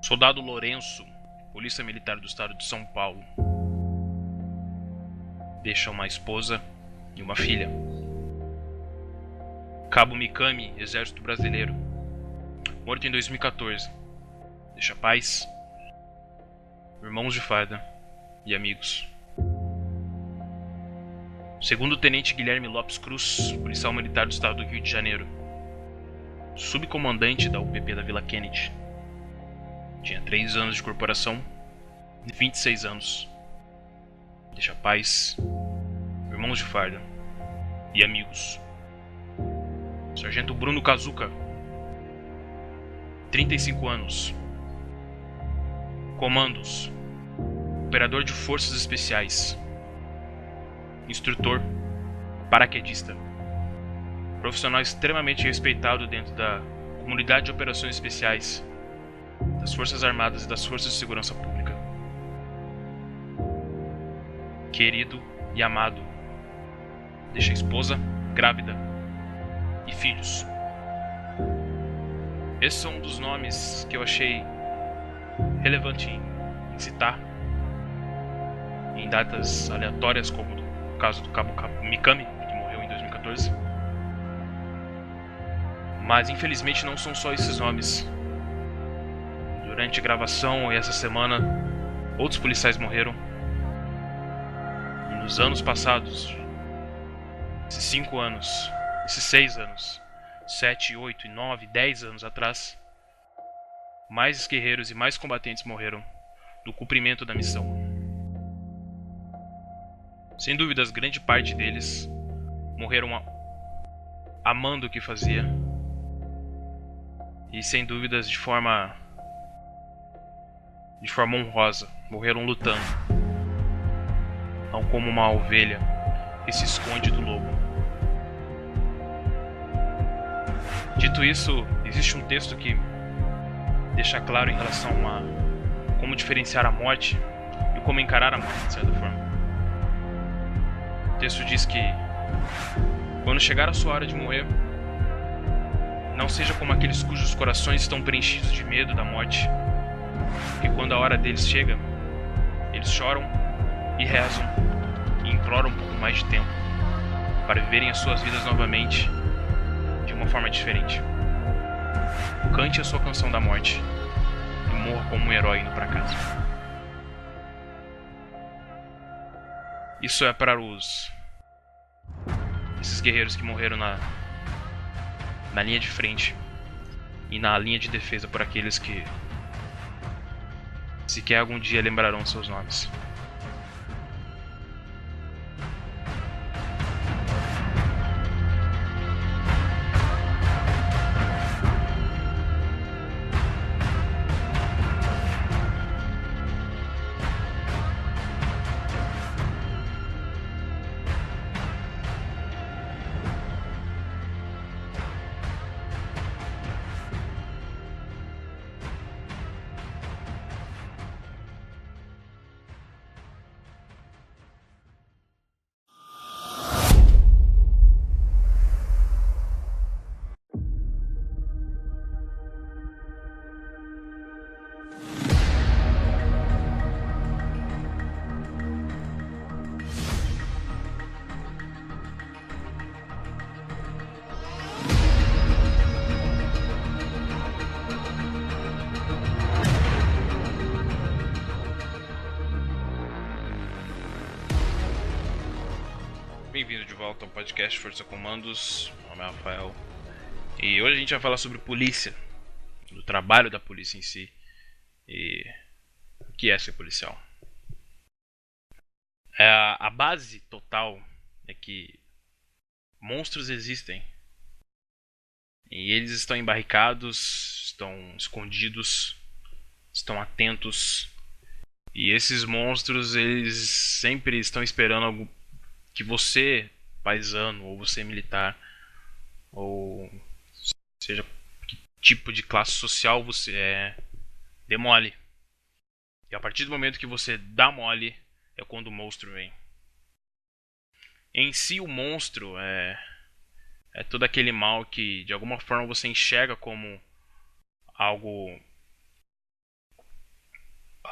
Soldado Lourenço, Polícia Militar do Estado de São Paulo, deixa uma esposa e uma filha. Cabo Mikami, Exército Brasileiro, morto em 2014, deixa pais, irmãos de farda e amigos. Segundo Tenente Guilherme Lopes Cruz, policial militar do Estado do Rio de Janeiro, subcomandante da UPP da Vila Kennedy. Tinha 3 anos de corporação e 26 anos. Deixa pais, irmãos de farda e amigos. Sargento Bruno Kazuka, 35 anos. Comandos: operador de forças especiais, instrutor, paraquedista, profissional extremamente respeitado dentro da comunidade de operações especiais das Forças Armadas e das Forças de Segurança Pública. Querido e amado, deixa esposa, grávida e filhos. Esses são um dos nomes que eu achei relevante em citar em datas aleatórias, como no caso do Cabo Mikami, que morreu em 2014. Mas infelizmente não são só esses nomes. Durante a gravação e essa semana, outros policiais morreram. E nos anos passados, esses 5 anos, esses 6 anos, 7, 8, 9, 10 anos atrás, mais guerreiros e mais combatentes morreram no cumprimento da missão. Sem dúvidas, grande parte deles morreram amando o que fazia. E sem dúvidas de forma honrosa, morreram lutando, não como uma ovelha que se esconde do lobo. Dito isso, existe um texto que deixa claro em relação a como diferenciar a morte e como encarar a morte, de certa forma. O texto diz que quando chegar a sua hora de morrer, não seja como aqueles cujos corações estão preenchidos de medo da morte, porque quando a hora deles chega, eles choram e rezam e imploram um pouco mais de tempo para viverem as suas vidas novamente de uma forma diferente. Cante a sua canção da morte e morra como um herói indo para casa. Isso é para esses guerreiros que morreram na linha de frente e na linha de defesa por aqueles que sequer algum dia lembrarão seus nomes. Bem-vindo de volta ao podcast Força Comandos. Meu nome é Rafael e hoje a gente vai falar sobre polícia, do trabalho da polícia em si e o que é ser policial. A base total é que monstros existem e eles estão embarricados, estão escondidos, estão atentos, e esses monstros eles sempre estão esperando algo que você, paisano, ou você militar, ou seja que tipo de classe social você é, demole. E a partir do momento que você dá mole, é quando o monstro vem. Em si, o monstro é todo aquele mal que de alguma forma você enxerga como algo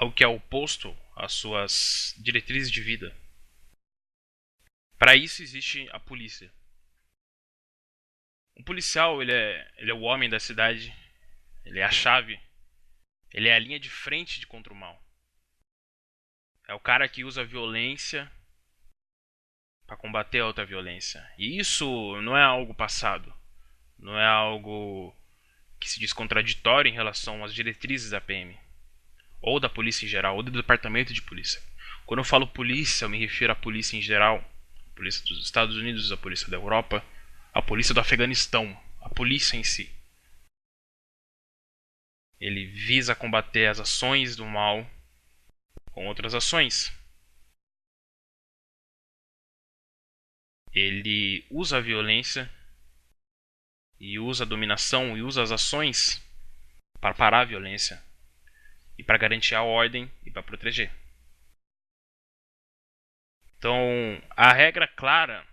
algo que é oposto às suas diretrizes de vida. Para isso existe a polícia. Um policial, ele é o homem da cidade, ele é a chave, ele é a linha de frente contra o mal. É o cara que usa a violência para combater a outra violência. E isso não é algo passado, não é algo que se diz contraditório em relação às diretrizes da PM, ou da polícia em geral, ou do departamento de polícia. Quando eu falo polícia, eu me refiro à polícia em geral, a polícia dos Estados Unidos, a polícia da Europa, a polícia do Afeganistão, a polícia em si. Ele visa combater as ações do mal com outras ações. Ele usa a violência e usa a dominação e usa as ações para parar a violência e para garantir a ordem e para proteger. Então, a regra clara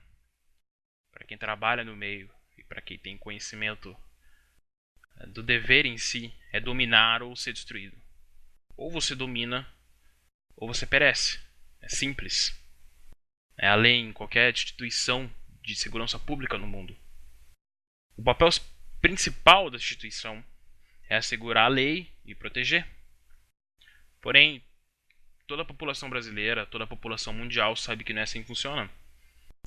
para quem trabalha no meio e para quem tem conhecimento do dever em si é dominar ou ser destruído. Ou você domina ou você perece. É simples. É a lei em qualquer instituição de segurança pública no mundo. O papel principal da instituição é assegurar a lei e proteger. Porém, toda a população brasileira, toda a população mundial sabe que não é assim que funciona.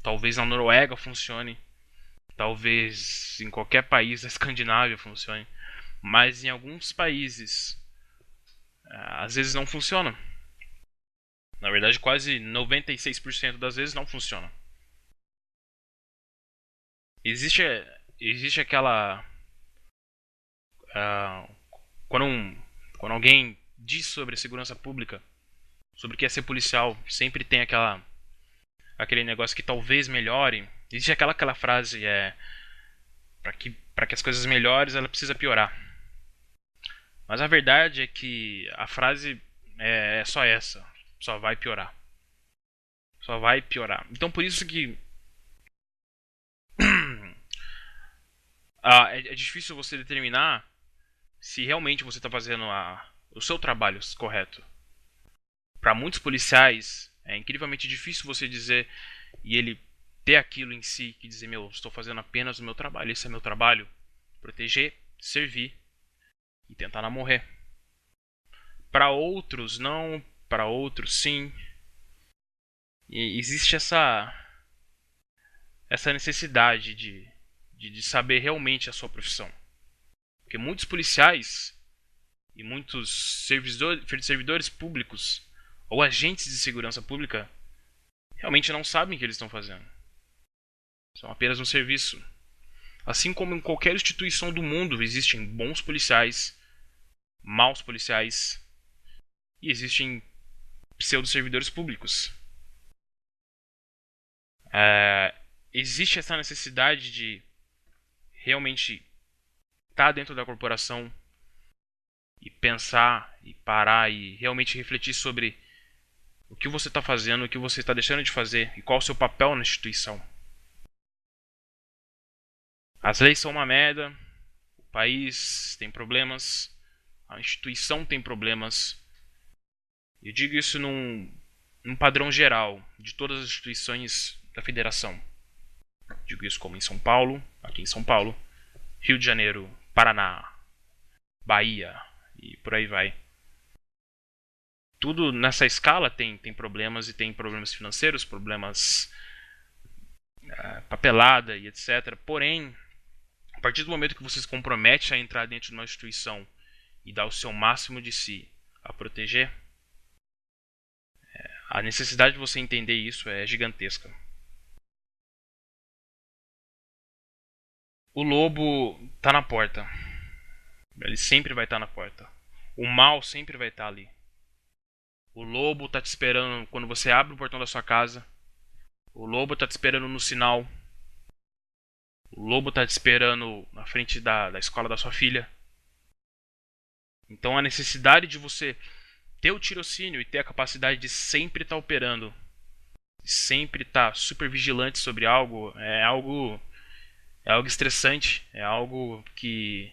Talvez na Noruega funcione, talvez em qualquer país da Escandinávia funcione, mas em alguns países às vezes não funciona. Na verdade, quase 96% das vezes não funciona. Existe aquela quando alguém diz sobre segurança pública, sobre o que é ser policial, sempre tem aquele negócio que talvez melhore. Existe aquela frase para que as coisas melhores, ela precisa piorar. Mas a verdade é que a frase é só essa, só vai piorar. Só vai piorar. Então por isso que é difícil você determinar se realmente você está fazendo o seu trabalho correto. Para muitos policiais é incrivelmente difícil você dizer e ele ter aquilo em si que dizer, estou fazendo apenas o meu trabalho, esse é meu trabalho, proteger, servir e tentar não morrer. Para outros não, para outros sim. E existe essa necessidade de saber realmente a sua profissão. Porque muitos policiais e muitos servidores públicos ou agentes de segurança pública realmente não sabem o que eles estão fazendo. São apenas um serviço. Assim como em qualquer instituição do mundo existem bons policiais, maus policiais e existem pseudo-servidores públicos. Existe essa necessidade de realmente estar dentro da corporação e pensar e parar e realmente refletir sobre o que você está fazendo, o que você está deixando de fazer e qual o seu papel na instituição. As leis são uma merda, o país tem problemas, a instituição tem problemas. Eu digo isso num padrão geral de todas as instituições da federação. Digo isso como em São Paulo, aqui em São Paulo, Rio de Janeiro, Paraná, Bahia e por aí vai. Tudo nessa escala tem problemas, e tem problemas financeiros, problemas papelada e etc. Porém, a partir do momento que você se compromete a entrar dentro de uma instituição e dar o seu máximo de si a proteger, a necessidade de você entender isso é gigantesca. O lobo tá na porta. Ele sempre vai estar na porta. O mal sempre vai estar ali. O lobo tá te esperando quando você abre o portão da sua casa. O lobo tá te esperando no sinal. O lobo tá te esperando na frente da escola da sua filha. Então a necessidade de você ter o tirocínio e ter a capacidade de sempre estar operando, sempre estar super vigilante sobre algo, é algo estressante, é algo que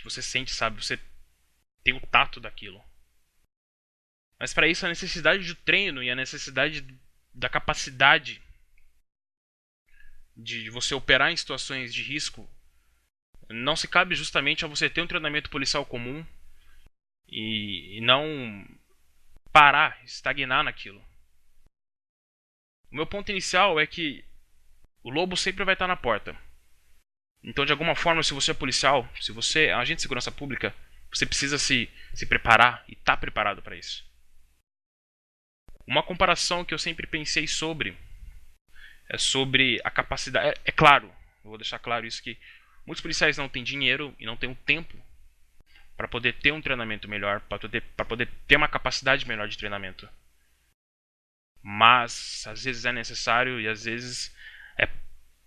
você sente, sabe? Você tem o tato daquilo. Mas para isso a necessidade do treino e a necessidade da capacidade de você operar em situações de risco não se cabe justamente a você ter um treinamento policial comum e não parar, estagnar naquilo. O meu ponto inicial é que o lobo sempre vai estar na porta. Então, de alguma forma, se você é policial, se você é agente de segurança pública, você precisa se preparar e estar preparado para isso. Uma comparação que eu sempre pensei sobre é sobre a capacidade. É claro, eu vou deixar claro isso, que muitos policiais não têm dinheiro e não têm o tempo para poder ter um treinamento melhor, para poder ter uma capacidade melhor de treinamento. Mas às vezes é necessário e às vezes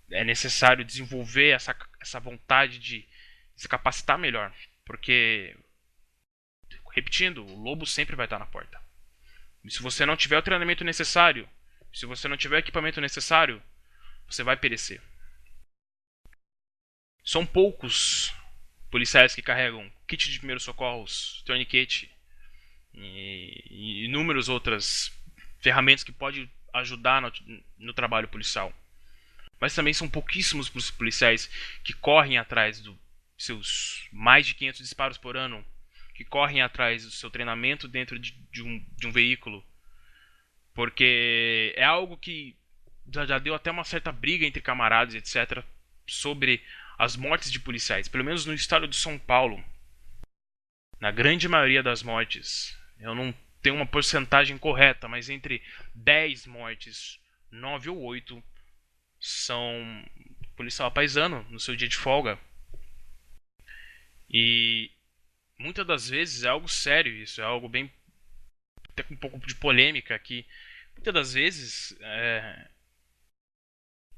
é necessário desenvolver essa vontade de se capacitar melhor, porque, repetindo, o lobo sempre vai estar na porta. E se você não tiver o treinamento necessário, se você não tiver o equipamento necessário, você vai perecer. São poucos policiais que carregam kit de primeiros socorros, tourniquet e inúmeras outras ferramentas que podem ajudar no trabalho policial. Mas também são pouquíssimos os policiais que correm atrás dos seus mais de 500 disparos por ano, que correm atrás do seu treinamento dentro de um veículo, porque é algo que já deu até uma certa briga entre camaradas, etc., sobre as mortes de policiais. Pelo menos no estado de São Paulo, na grande maioria das mortes, eu não tenho uma porcentagem correta, mas entre 10 mortes, 9 ou 8 são policial paisano no seu dia de folga. E muitas das vezes é algo sério isso, é algo bem, até com um pouco de polêmica, que muitas das vezes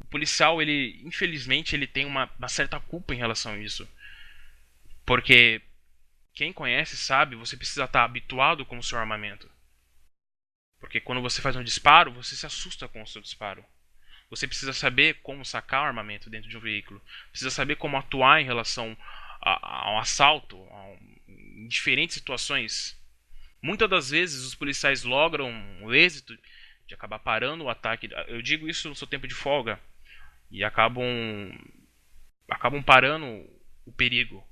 o policial, ele infelizmente ele tem uma certa culpa em relação a isso, porque quem conhece sabe, você precisa estar habituado com o seu armamento, porque quando você faz um disparo, você se assusta com o seu disparo. Você precisa saber como sacar o armamento dentro de um veículo. Precisa saber como atuar em relação a um assalto, em diferentes situações. Muitas das vezes os policiais logram o êxito de acabar parando o ataque. Eu digo isso no seu tempo de folga. E acabam parando o perigo.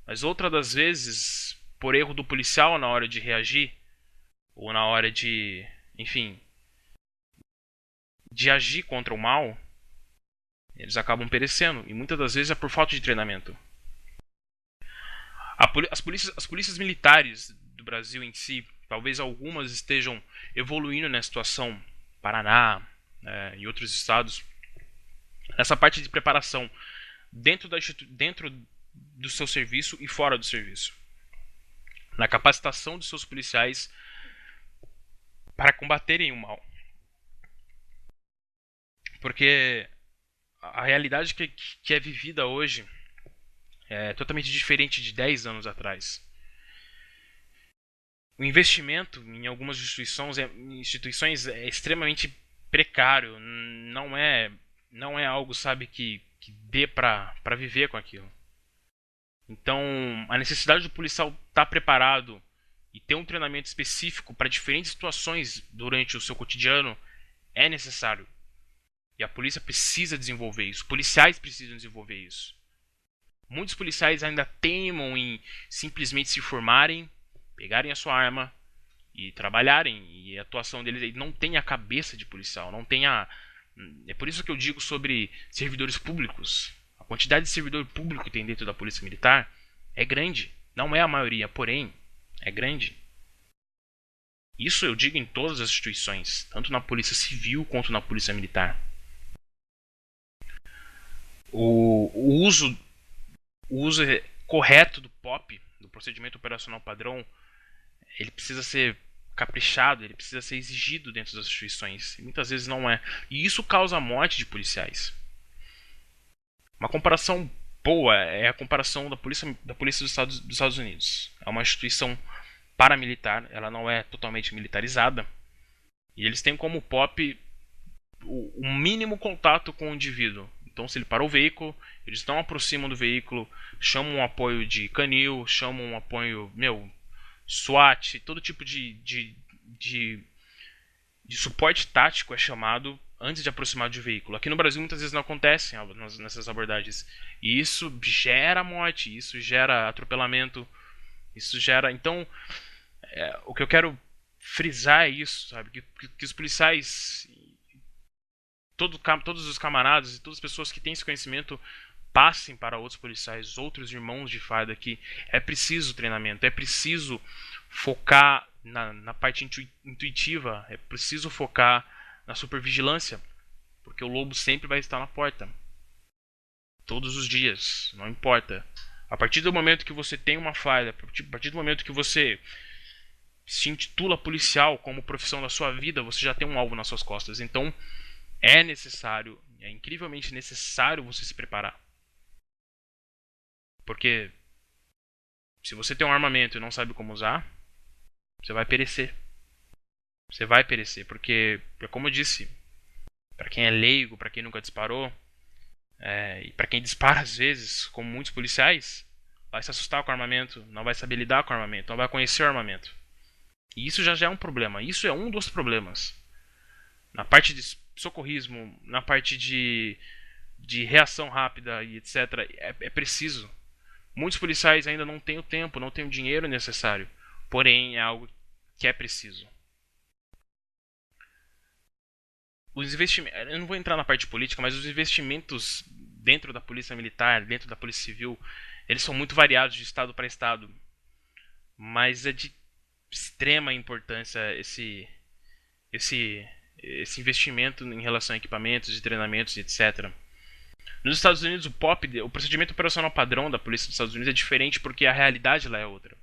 Mas outras das vezes, por erro do policial na hora de reagir, ou na hora de, enfim, de agir contra o mal, eles acabam perecendo. E muitas das vezes é por falta de treinamento. As polícias militares do Brasil em si, talvez algumas estejam evoluindo nessa situação, Paraná e outros estados, nessa parte de preparação dentro do seu serviço e fora do serviço, na capacitação dos seus policiais para combaterem o mal. Porque a realidade que é vivida hoje é totalmente diferente de 10 anos atrás. O investimento em algumas instituições é extremamente precário. Não é algo, sabe, que dê para viver com aquilo. Então, a necessidade do policial estar preparado e ter um treinamento específico para diferentes situações durante o seu cotidiano é necessário. E a polícia precisa desenvolver isso. Policiais precisam desenvolver isso. Muitos policiais ainda teimam em simplesmente se formarem, pegarem a sua arma e trabalharem. E a atuação deles não tem a cabeça de policial, não tem a... É por isso que eu digo sobre servidores públicos. A quantidade de servidor público que tem dentro da Polícia Militar é grande. Não é a maioria, porém, é grande. Isso eu digo em todas as instituições, tanto na Polícia Civil quanto na Polícia Militar. O uso correto do POP, do procedimento operacional padrão, ele precisa ser caprichado, ele precisa ser exigido dentro das instituições. E muitas vezes não é. E isso causa a morte de policiais. Uma comparação boa é a comparação da polícia dos Estados Unidos. É uma instituição paramilitar, ela não é totalmente militarizada. E eles têm como POP o mínimo contato com o indivíduo. Então, se ele parou o veículo, eles não aproximam do veículo, chamam um apoio de canil, chamam um apoio, SWAT, todo tipo de, de suporte tático é chamado antes de aproximar de um veículo. Aqui no Brasil muitas vezes não acontecem nessas abordagens. E isso gera morte, isso gera atropelamento, isso gera... Então, o que eu quero frisar é isso, sabe? Que os policiais, todos os camaradas e todas as pessoas que têm esse conhecimento passem para outros policiais, outros irmãos de farda, que é preciso treinamento, é preciso focar na parte intuitiva, é preciso focar na supervigilância, porque o lobo sempre vai estar na porta, todos os dias, não importa. A partir do momento que você tem uma falha, a partir do momento que você se intitula policial como profissão da sua vida, você já tem um alvo nas suas costas. Então é necessário, é incrivelmente necessário você se preparar. Porque se você tem um armamento e não sabe como usar, você vai perecer. Você vai perecer, porque, como eu disse, para quem é leigo, para quem nunca disparou, e para quem dispara às vezes, como muitos policiais, vai se assustar com o armamento, não vai saber lidar com o armamento, não vai conhecer o armamento. E isso já é um problema, isso é um dos problemas. Na parte de socorrismo, na parte de reação rápida e etc., é preciso. Muitos policiais ainda não têm o tempo, não têm o dinheiro necessário, porém é algo que é preciso. Os investimentos, eu não vou entrar na parte política, mas os investimentos dentro da polícia militar, dentro da polícia civil, eles são muito variados de estado para estado, mas é de extrema importância esse investimento em relação a equipamentos e treinamentos, etc. Nos Estados Unidos, o procedimento operacional padrão da polícia dos Estados Unidos é diferente porque a realidade lá é outra.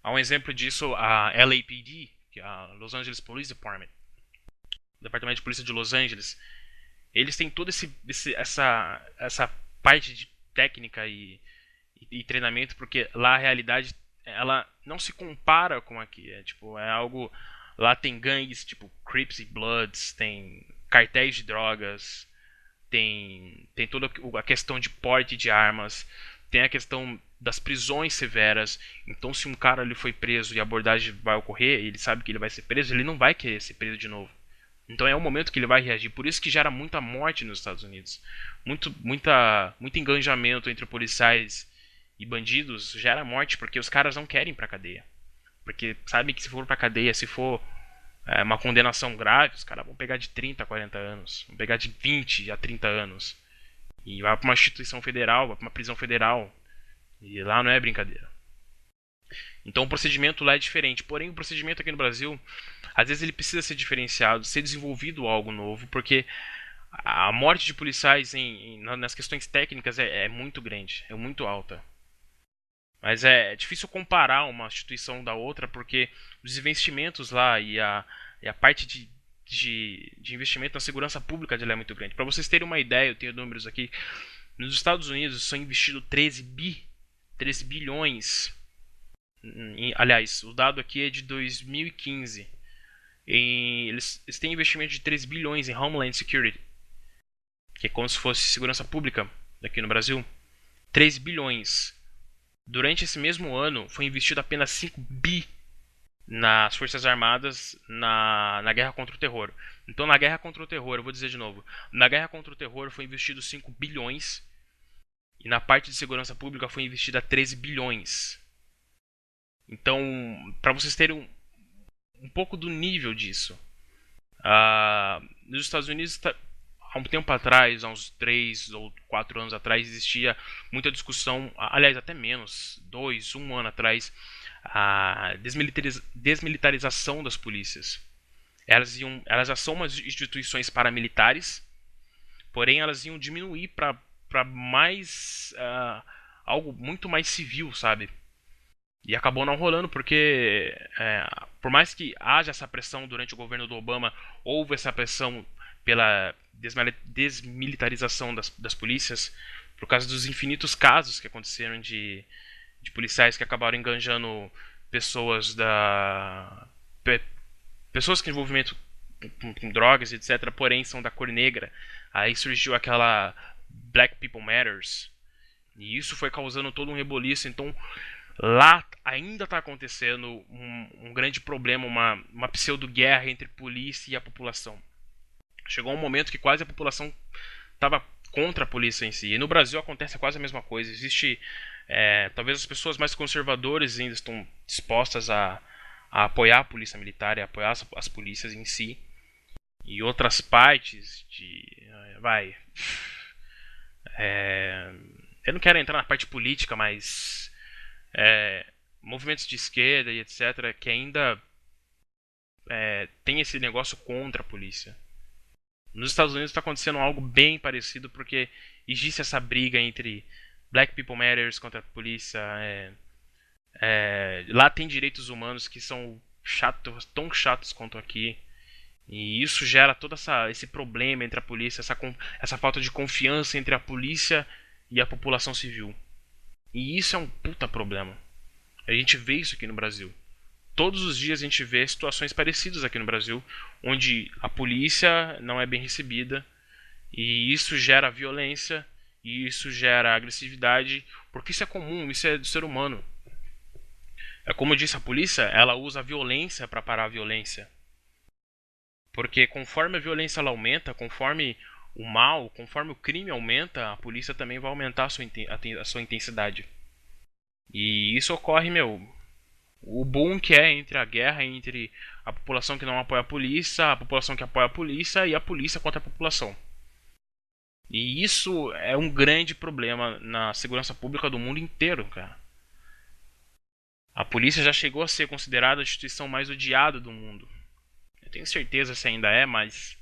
Há um exemplo disso, a LAPD, que é a Los Angeles Police Department, o Departamento de Polícia de Los Angeles. Eles têm toda essa parte de técnica e treinamento, porque lá a realidade ela não se compara com aqui. É algo... Lá tem gangues tipo Crips e Bloods, tem cartéis de drogas, tem toda a questão de porte de armas, tem a questão das prisões severas. Então, se um cara ali foi preso e a abordagem vai ocorrer, ele sabe que ele vai ser preso, ele não vai querer ser preso de novo. Então é o momento que ele vai reagir. Por isso que gera muita morte nos Estados Unidos. Muito engajamento entre policiais e bandidos gera morte, porque os caras não querem ir pra cadeia. Porque sabem que se for pra cadeia, se for uma condenação grave, os caras vão pegar de 30 a 40 anos. Vão pegar de 20 a 30 anos. E vai pra uma instituição federal, vai pra uma prisão federal. E lá não é brincadeira. Então o procedimento lá é diferente. Porém, o procedimento aqui no Brasil, às vezes ele precisa ser diferenciado, ser desenvolvido algo novo, porque a morte de policiais nas questões técnicas é muito grande, é muito alta. Mas é difícil comparar uma instituição da outra, porque os investimentos lá e a parte de investimento na segurança pública dela é muito grande. Para vocês terem uma ideia, eu tenho números aqui. Nos Estados Unidos são investidos 13 bilhões. Aliás, o dado aqui é de 2015. Eles têm investimento de 3 bilhões em Homeland Security, que é como se fosse segurança pública aqui no Brasil. 3 bilhões. Durante esse mesmo ano, foi investido apenas 5 bi nas Forças Armadas na guerra contra o terror. Então, na guerra contra o terror, eu vou dizer de novo, na guerra contra o terror foi investido 5 bilhões e na parte de segurança pública foi investida 13 bilhões. Então, para vocês terem um pouco do nível disso, nos Estados Unidos, há um tempo atrás, há uns 3 ou 4 anos atrás, existia muita discussão, aliás, até menos, 1 ano atrás, a desmilitarização das polícias. Elas já são umas instituições paramilitares, porém elas iam diminuir para mais algo muito mais civil, sabe? E acabou não rolando porque, por mais que haja essa pressão durante o governo do Obama, houve essa pressão pela desmilitarização das polícias, por causa dos infinitos casos que aconteceram de policiais que acabaram enganjando pessoas pessoas com envolvimento com drogas, etc., porém são da cor negra. Aí surgiu aquela Black People Matters, e isso foi causando todo um reboliço. Então Lá ainda está acontecendo um grande problema, uma pseudo-guerra entre polícia e a população. Chegou um momento que quase a população estava contra a polícia em si. E no Brasil acontece quase a mesma coisa. Existe, talvez as pessoas mais conservadoras ainda estão dispostas a apoiar a polícia militar e a apoiar as polícias em si. E outras partes eu não quero entrar na parte política, mas movimentos de esquerda e etc. que ainda tem esse negócio contra a polícia. Nos Estados Unidos está acontecendo algo bem parecido, porque existe essa briga entre Black People Matters contra a polícia. Lá tem direitos humanos que são tão chatos quanto aqui. E isso gera todo esse problema entre a polícia, essa falta de confiança entre a polícia e a população civil. E isso é um puta problema. A gente vê isso aqui no Brasil. Todos os dias a gente vê situações parecidas aqui no Brasil, onde a polícia não é bem recebida, e isso gera violência, e isso gera agressividade, porque isso é comum, isso é do ser humano. É como eu disse, a polícia, ela usa a violência para parar a violência. Porque conforme a violência ela aumenta, conforme o mal, conforme o crime aumenta, a polícia também vai aumentar a sua intensidade. E isso ocorre, o boom que é entre a guerra entre a população que não apoia a população que apoia a polícia e a polícia contra a população. E isso é um grande problema na segurança pública do mundo inteiro, cara. A polícia já chegou a ser considerada a instituição mais odiada do mundo. Eu tenho certeza se ainda é, mas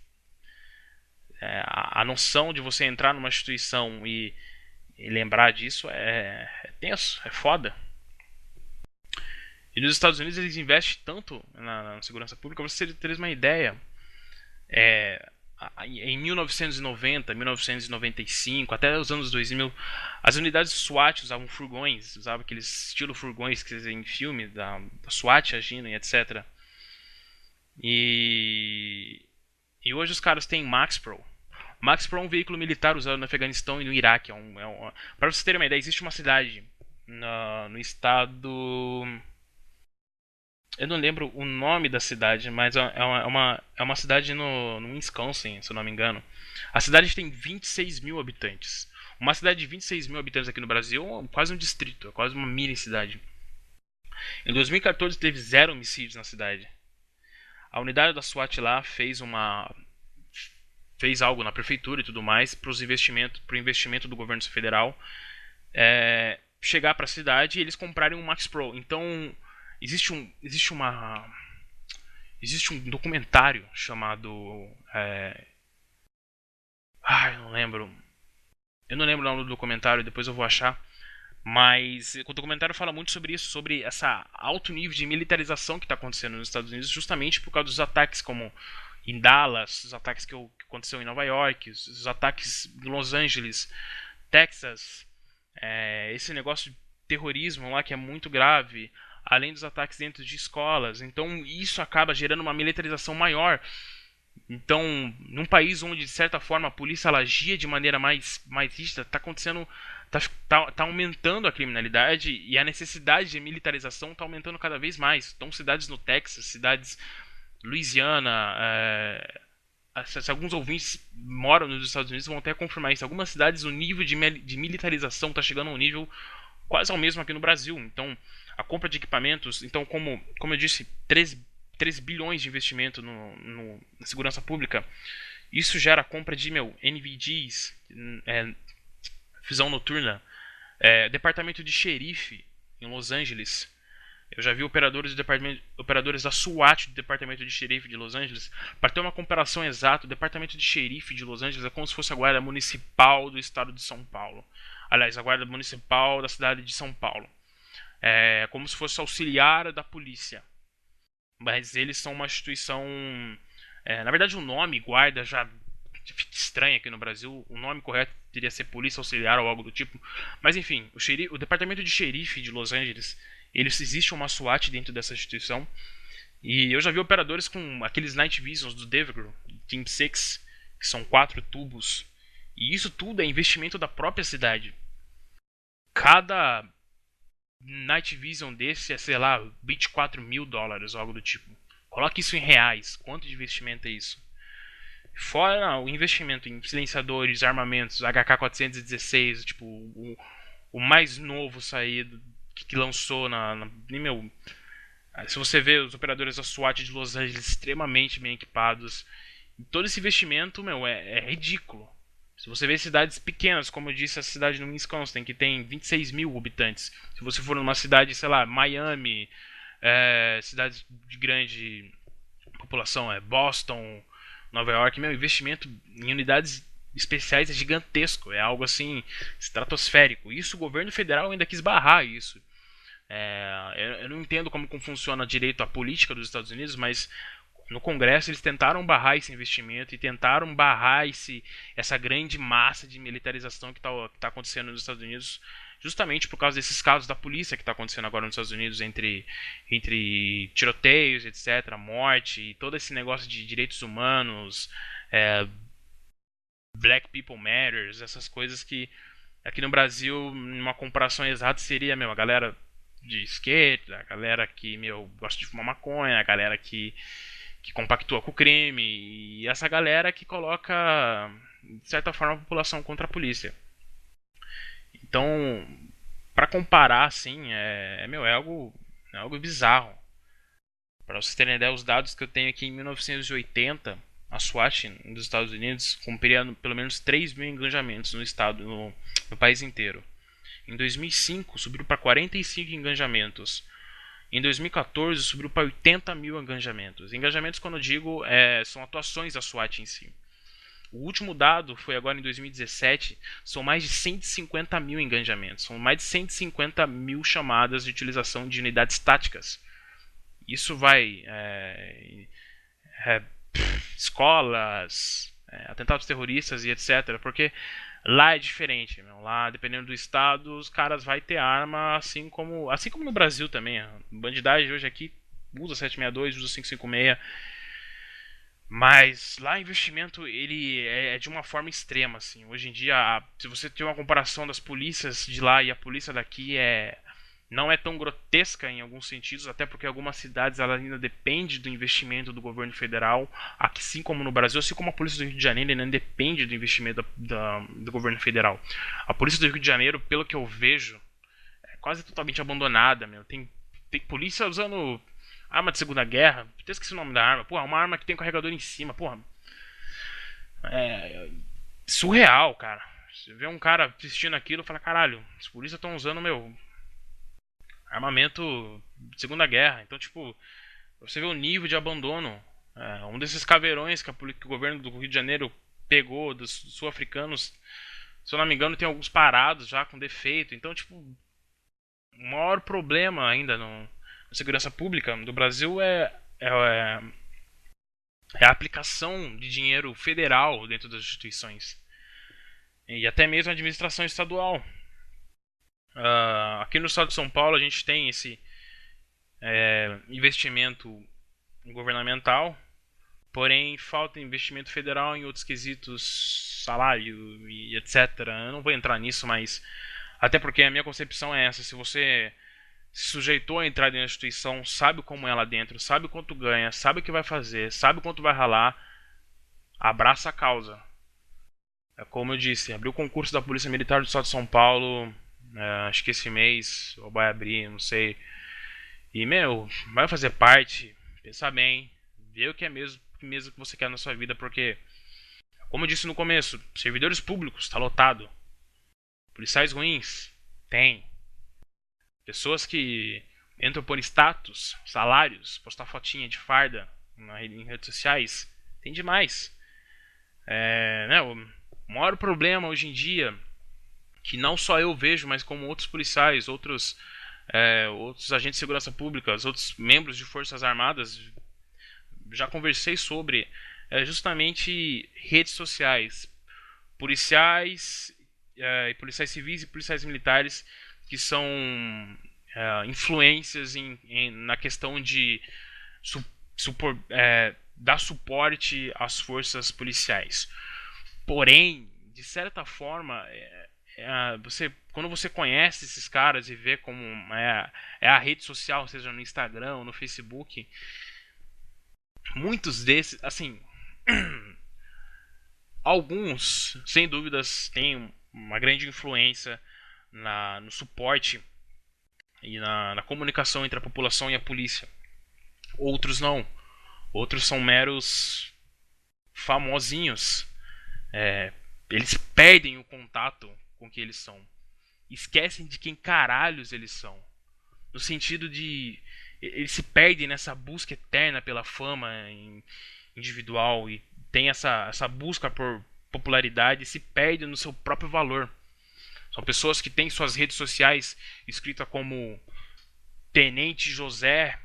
a noção de você entrar numa instituição e lembrar disso é tenso, é foda. E nos Estados Unidos eles investem tanto na segurança pública, pra vocês terem uma ideia. Em 1990, 1995, até os anos 2000, as unidades SWAT usavam furgões, usavam aqueles estilo furgões que vocês veem em filme, da SWAT agindo e etc. E hoje os caras têm MaxPro. MaxPro é um veículo militar usado no Afeganistão e no Iraque. Para vocês terem uma ideia, existe uma cidade no estado... Eu não lembro o nome da cidade, mas é uma cidade no Wisconsin, se eu não me engano. A cidade tem 26 mil habitantes. Uma cidade de 26 mil habitantes aqui no Brasil é quase um distrito, é quase uma mini cidade. Em 2014 teve 0 homicídios na cidade. A unidade da SWAT lá fez algo na prefeitura e tudo mais para o investimento do governo federal chegar para a cidade e eles comprarem um Max Pro. Então existe um documentário chamado eu não lembro o nome do documentário, depois eu vou achar. Mas o documentário fala muito sobre isso, sobre essa alto nível de militarização que está acontecendo nos Estados Unidos, justamente por causa dos ataques como em Dallas, os ataques que aconteceu em Nova York, os ataques em Los Angeles, Texas, esse negócio de terrorismo lá que é muito grave, além dos ataques dentro de escolas. Então isso acaba gerando uma militarização maior. Então, num país onde de certa forma a polícia ela agia de maneira mais rígida, está acontecendo, tá aumentando a criminalidade e a necessidade de militarização está aumentando cada vez mais. Então, cidades no Texas, cidades Louisiana, se alguns ouvintes moram nos Estados Unidos vão até confirmar isso. Algumas cidades o nível de militarização está chegando a um nível quase ao mesmo aqui no Brasil. Então, a compra de equipamentos, então como eu disse, 3 bilhões de investimento na segurança pública. Isso gera a compra de NVDs, visão noturna, departamento de xerife em Los Angeles. Eu já vi operadores da SWAT do departamento de xerife de Los Angeles. Para ter uma comparação exata, o departamento de xerife de Los Angeles é como se fosse a guarda municipal do estado de São Paulo. Aliás, a guarda municipal da cidade de São Paulo. É como se fosse auxiliar da polícia. Mas eles são uma instituição... na verdade, o nome guarda já fica estranho aqui no Brasil. O nome correto teria ser polícia auxiliar ou algo do tipo. Mas enfim, o departamento de xerife de Los Angeles, existe uma SWAT dentro dessa instituição. E eu já vi operadores com aqueles Night Visions do Devgro, Team 6, que são 4 tubos. E isso tudo é investimento da própria cidade. Cada Night Vision desse é, sei lá, $24.000 ou algo do tipo. Coloque isso em reais. Quanto de investimento é isso? Fora o investimento em silenciadores, armamentos, HK-416, tipo, o mais novo saído que lançou meu, se você vê os operadores da SWAT de Los Angeles extremamente bem equipados, todo esse investimento, meu, é ridículo. Se você vê cidades pequenas, como eu disse, a cidade no Wisconsin, que tem 26 mil habitantes. Se você for numa cidade, sei lá, Miami, cidades de grande população, Boston, Nova York, meu, investimento em unidades especiais é gigantesco. É algo assim, estratosférico. Isso o governo federal ainda quis barrar isso. Eu não entendo como funciona direito a política dos Estados Unidos, mas no Congresso eles tentaram barrar esse investimento e tentaram barrar essa grande massa de militarização que está acontecendo nos Estados Unidos, justamente por causa desses casos da polícia que está acontecendo agora nos Estados Unidos, entre tiroteios, etc., morte, e todo esse negócio de direitos humanos, Black People Matters, essas coisas que aqui no Brasil, numa comparação exata, seria a galera de esquerda, a galera que gosta de fumar maconha, a galera que compactua com o crime, e essa galera que coloca, de certa forma, a população contra a polícia. Então, para comparar, assim, é algo bizarro. Para vocês terem ideia, os dados que eu tenho aqui em 1980, a SWAT dos Estados Unidos cumpria pelo menos 3 mil engajamentos no país inteiro. Em 2005, subiu para 45 engajamentos. Em 2014, subiu para 80 mil engajamentos. Engajamentos, quando eu digo, são atuações da SWAT em si. O último dado foi agora em 2017, são mais de 150 mil engajamentos. São mais de 150 mil chamadas de utilização de unidades táticas. Isso vai... escolas, atentados terroristas e etc. Porque lá é diferente, meu. Lá, dependendo do estado, os caras vão ter arma, assim como no Brasil também. A bandidagem hoje aqui usa 762, usa 556. Mas lá o investimento ele é de uma forma extrema, assim. Hoje em dia, se você tem uma comparação das polícias de lá e a polícia daqui, não é tão grotesca em alguns sentidos, até porque algumas cidades ela ainda depende do investimento do governo federal, assim como no Brasil, assim como a polícia do Rio de Janeiro ainda depende do investimento do governo federal. A polícia do Rio de Janeiro, pelo que eu vejo, é quase totalmente abandonada, meu. Tem polícia usando arma de Segunda Guerra, eu esqueci o nome da arma, porra, uma arma que tem carregador em cima, porra. É surreal, cara. Você vê um cara vestindo aquilo e fala, caralho, os polícias estão usando, armamento de Segunda Guerra. Então, tipo, você vê o nível de abandono. Um desses caveirões que o governo do Rio de Janeiro pegou dos sul-africanos, se eu não me engano, tem alguns parados já com defeito. Então, tipo, o maior problema ainda na segurança pública do Brasil é a aplicação de dinheiro federal dentro das instituições. E até mesmo a administração estadual. Aqui no estado de São Paulo a gente tem esse investimento governamental, porém falta investimento federal em outros quesitos, salário e etc. Eu não vou entrar nisso, mas até porque a minha concepção é essa: se você se sujeitou a entrar dentro da instituição, sabe como é lá dentro, sabe quanto ganha, sabe o que vai fazer, sabe quanto vai ralar, abraça a causa. É como eu disse, abriu o concurso da Polícia Militar do Estado de São Paulo, acho que esse mês, ou vai abrir, não sei. E, vai fazer parte, pensa bem, vê o que é mesmo que você quer na sua vida, porque, como eu disse no começo, servidores públicos, está lotado. Policiais ruins, tem. Pessoas que entram por status, salários, postar fotinha de farda em redes sociais, tem demais. O maior problema hoje em dia, que não só eu vejo, mas como outros policiais, outros agentes de segurança pública, outros membros de forças armadas, já conversei sobre, justamente redes sociais, policiais civis e policiais militares que são influências na questão de dar suporte às forças policiais. Porém, de certa forma, quando você conhece esses caras e vê como é a rede social, seja no Instagram ou no Facebook, muitos desses, assim, alguns, sem dúvidas, têm uma grande influência no suporte e na comunicação entre a população e a polícia. Outros não. Outros são meros famosinhos. Eles perdem o contato com o que eles são. Esquecem de quem caralhos eles são. No sentido de... Eles se perdem nessa busca eterna pela fama individual e tem essa busca por popularidade e se perdem no seu próprio valor. São pessoas que têm suas redes sociais escritas como Tenente José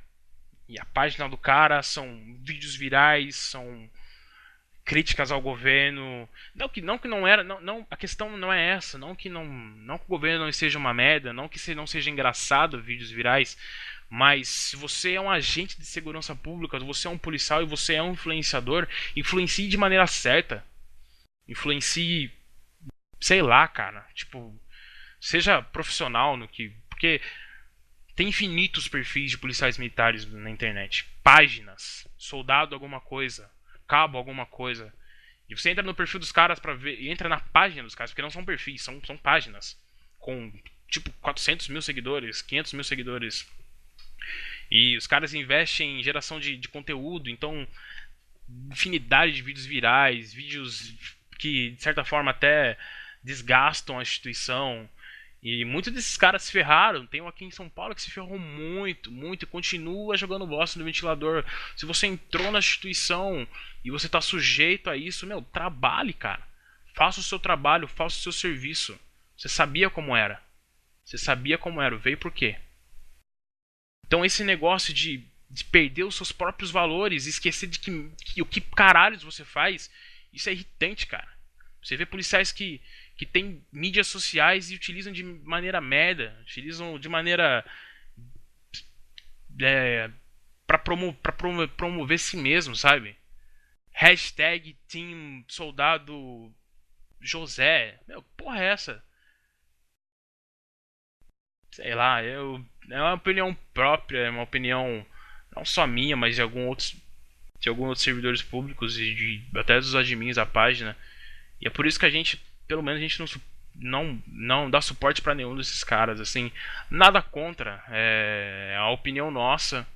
e a página do cara são vídeos virais, são críticas ao governo. Não que não era, não, a questão não é essa, não que o governo não seja uma merda, não que não seja engraçado vídeos virais, mas se você é um agente de segurança pública, você é um policial e você é um influenciador, influencie de maneira certa. Influencie, sei lá, cara, tipo, seja profissional no que, porque tem infinitos perfis de policiais militares na internet, páginas, soldado alguma coisa, cabo alguma coisa. E você entra no perfil dos caras pra ver, e entra na página dos caras, porque não são perfis, são páginas com tipo 400 mil seguidores, 500 mil seguidores. E os caras investem em geração de conteúdo, então infinidade de vídeos virais, vídeos que de certa forma até desgastam a instituição. E muitos desses caras se ferraram. Tem um aqui em São Paulo que se ferrou muito, muito e continua jogando bosta no ventilador. Se você entrou na instituição e você tá sujeito a isso, meu, trabalhe, cara. Faça o seu trabalho, faça o seu serviço. Você sabia como era. Você sabia como era, veio por quê? Então esse negócio de perder os seus próprios valores, esquecer de que o que caralhos você faz, isso é irritante, cara. Você vê policiais que têm mídias sociais e utilizam de maneira merda, utilizam de maneira pra promover si mesmo, sabe? Hashtag Team Soldado José. Meu, porra é essa? Sei lá, é uma opinião própria, é uma opinião não só minha, mas de alguns outros servidores públicos e até dos admins da página. E é por isso que a gente, pelo menos, a gente não dá suporte pra nenhum desses caras, assim. Nada contra, é a opinião nossa.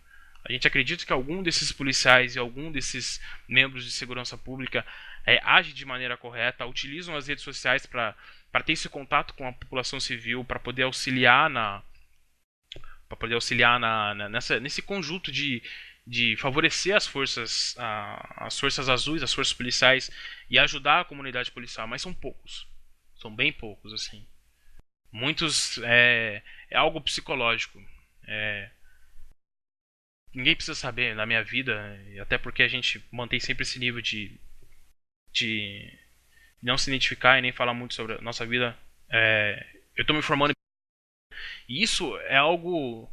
A gente acredita que algum desses policiais e algum desses membros de segurança pública age de maneira correta, utilizam as redes sociais para ter esse contato com a população civil, para poder auxiliar nesse conjunto de favorecer as forças azuis, as forças policiais e ajudar a comunidade policial, mas são poucos, são bem poucos, assim. Muitos é algo psicológico. Ninguém precisa saber na minha vida, até porque a gente mantém sempre esse nível de não se identificar e nem falar muito sobre a nossa vida. Eu tô me formando e isso é algo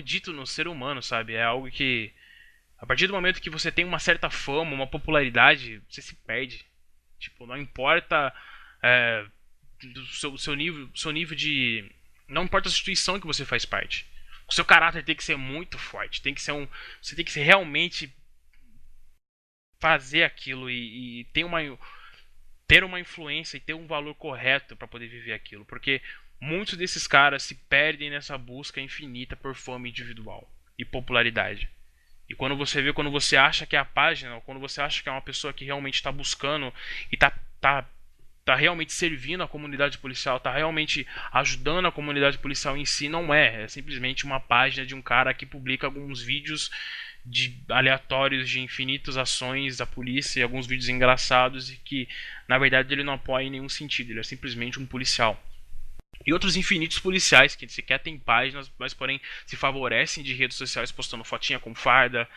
dito no ser humano, sabe? É algo que a partir do momento que você tem uma certa fama, uma popularidade, você se perde. Tipo, não importa do seu nível de, não importa a instituição que você faz parte. O seu caráter tem que ser muito forte, você tem que ser realmente fazer aquilo e ter uma influência e ter um valor correto para poder viver aquilo, porque muitos desses caras se perdem nessa busca infinita por fama individual e popularidade. E quando você acha que é a página, ou quando você acha que é uma pessoa que realmente está buscando e tá realmente servindo a comunidade policial, tá realmente ajudando a comunidade policial em si, não é. É simplesmente uma página de um cara que publica alguns vídeos aleatórios de infinitas ações da polícia e alguns vídeos engraçados e que, na verdade, ele não apoia em nenhum sentido. Ele é simplesmente um policial. E outros infinitos policiais que sequer têm páginas, mas porém se favorecem de redes sociais postando fotinha com farda.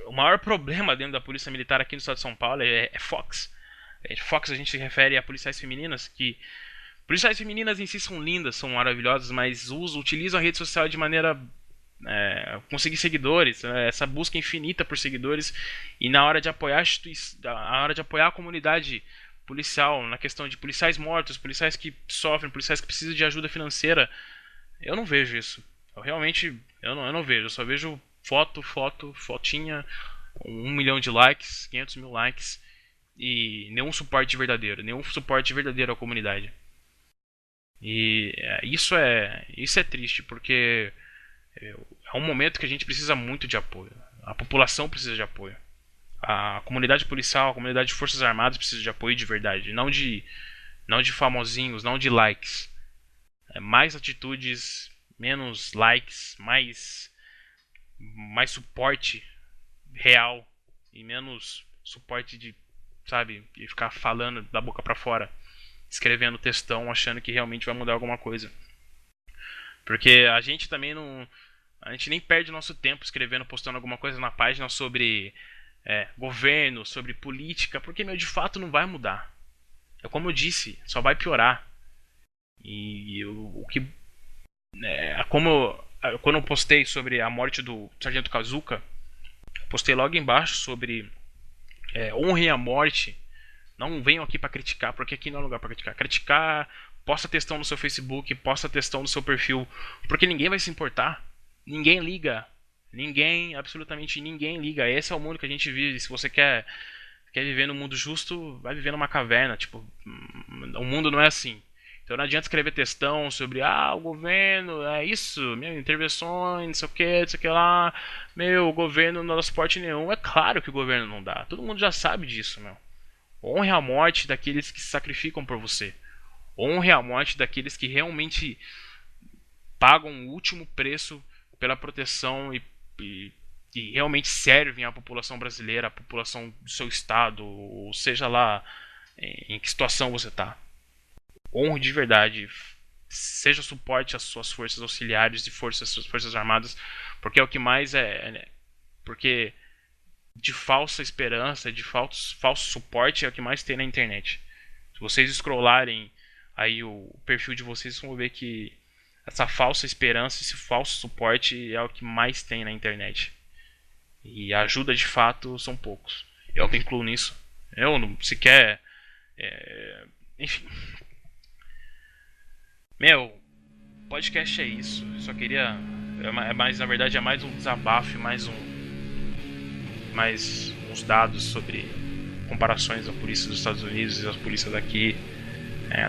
O maior problema dentro da polícia militar aqui no estado de São Paulo é Fox. Fox a gente se refere a policiais femininas que... Policiais femininas em si são lindas, são maravilhosas, mas utilizam a rede social de maneira... conseguir seguidores, essa busca infinita por seguidores, e na hora de apoiar a comunidade policial, na questão de policiais mortos, policiais que sofrem, policiais que precisam de ajuda financeira. Eu não vejo isso. Eu realmente, eu não vejo. Eu só vejo fotinha, 1 milhão de likes, 500 mil likes e nenhum suporte verdadeiro à comunidade. E isso é triste, porque é um momento que a gente precisa muito de apoio. A população precisa de apoio. A comunidade policial, a comunidade de forças armadas precisa de apoio de verdade, não de famosinhos, não de likes. Mais atitudes, menos likes, mais suporte real e menos suporte de, sabe, de ficar falando da boca pra fora, escrevendo textão, achando que realmente vai mudar alguma coisa. Porque a gente também não, a gente nem perde o nosso tempo escrevendo, postando alguma coisa na página sobre governo, sobre política, porque de fato não vai mudar. É como eu disse, só vai piorar. E quando eu postei sobre a morte do Sargento Kazuka, postei logo embaixo sobre honrem a morte. Não venham aqui pra criticar, porque aqui não é lugar pra criticar. Criticar, posta textão no seu Facebook, posta textão no seu perfil, porque ninguém vai se importar. Ninguém liga. Ninguém, absolutamente ninguém liga. Esse é o mundo que a gente vive. Se você quer viver no mundo justo, vai viver numa caverna. Tipo, o mundo não é assim. Então não adianta escrever textão sobre o governo, é isso, intervenções, não sei o que lá. O governo não dá suporte nenhum. É claro que o governo não dá. Todo mundo já sabe disso, meu. Honre a morte daqueles que se sacrificam por você. Honre a morte daqueles que realmente pagam o último preço pela proteção e realmente servem à população brasileira, à população do seu estado, ou seja lá em que situação você está. Honre de verdade, seja suporte às suas forças auxiliares e forças armadas, porque é o que mais porque de falsa esperança, de falso suporte é o que mais tem na internet. Se vocês scrollarem aí o perfil de vocês, vão ver que essa falsa esperança, esse falso suporte é o que mais tem na internet. E a ajuda de fato são poucos. Eu me incluo nisso. Eu não sequer... enfim. Podcast é isso. Eu só queria... na verdade é mais um desabafo, mais uns dados sobre comparações da polícia dos Estados Unidos e as polícias daqui,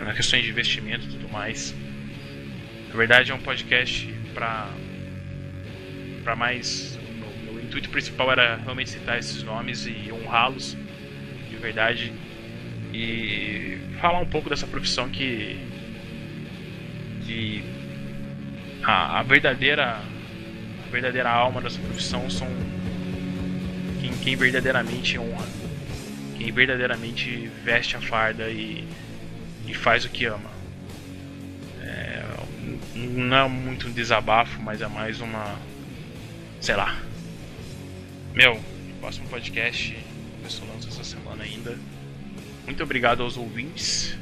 nas questões de investimento e tudo mais. Na verdade é um podcast para mais... O intuito principal era realmente citar esses nomes e honrá-los de verdade e falar um pouco dessa profissão que a verdadeira alma dessa profissão são quem verdadeiramente honra, quem verdadeiramente veste a farda e faz o que ama. Não é muito um desabafo, mas é mais uma... sei lá. Próximo podcast eu só lanço essa semana ainda. Muito obrigado aos ouvintes.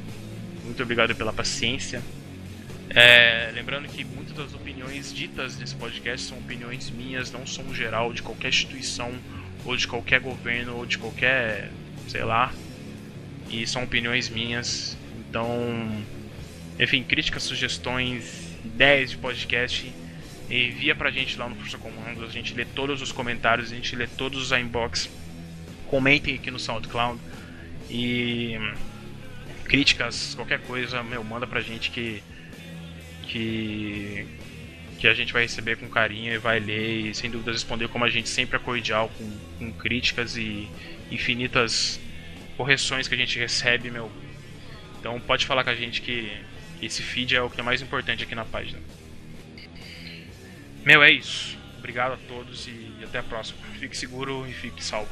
Muito obrigado pela paciência. Lembrando que muitas das opiniões ditas nesse podcast são opiniões minhas, não são geral de qualquer instituição ou de qualquer governo ou de qualquer, sei lá. E são opiniões minhas. Então, enfim, críticas, sugestões, ideias de podcast, envia pra gente lá no Força Comandos. A gente lê todos os comentários, a gente lê todos os inbox. Comentem aqui no SoundCloud. E críticas, qualquer coisa, manda pra gente que a gente vai receber com carinho e vai ler e sem dúvidas responder, como a gente sempre é cordial com críticas e infinitas correções que a gente recebe, Então pode falar com a gente que esse feed é o que é mais importante aqui na página. É isso. Obrigado a todos e até a próxima. Fique seguro e fique salvo.